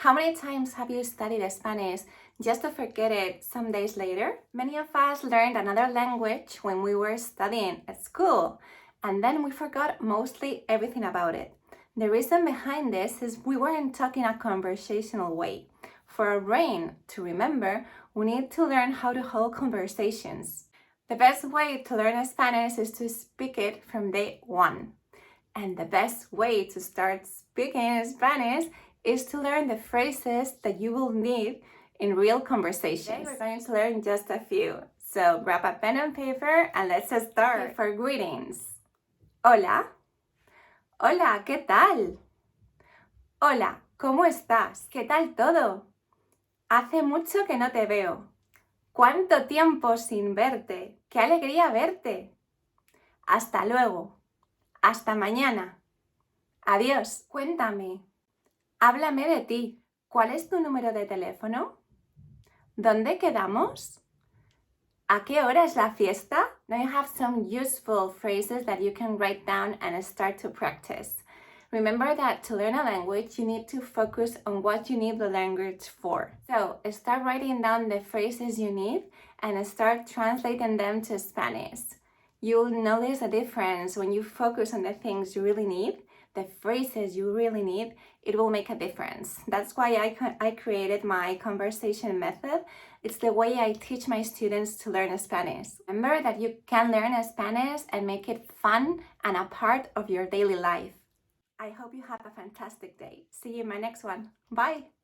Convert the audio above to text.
How many times have you studied Spanish just to forget it some days later? Many of us learned another language when we were studying at school, and then we forgot mostly everything about it. The reason behind this is we weren't talking a conversational way. For our brain to remember, we need to learn how to hold conversations. The best way to learn Spanish is to speak it from day one. And the best way to start speaking Spanish is to learn the phrases that you will need in real conversations. Today we're going to learn just a few. So grab a pen and paper and let's start. Okay, for greetings. Hola. Hola, ¿qué tal? Hola, ¿cómo estás? ¿Qué tal todo? Hace mucho que no te veo. ¿Cuánto tiempo sin verte? ¡Qué alegría verte! Hasta luego. Hasta mañana. Adiós. Cuéntame. Háblame de ti. ¿Cuál es tu número de teléfono? ¿Dónde quedamos? ¿A qué hora es la fiesta? Now you have some useful phrases that you can write down and start to practice. Remember that to learn a language, you need to focus on what you need the language for. So start writing down the phrases you need and start translating them to Spanish. You'll notice a difference when you focus on the things you really need, the phrases you really need. It will make a difference. That's why I created my conversation method. It's the way I teach my students to learn Spanish. Remember that you can learn Spanish and make it fun and a part of your daily life. I hope you have a fantastic day. See you in my next one. Bye!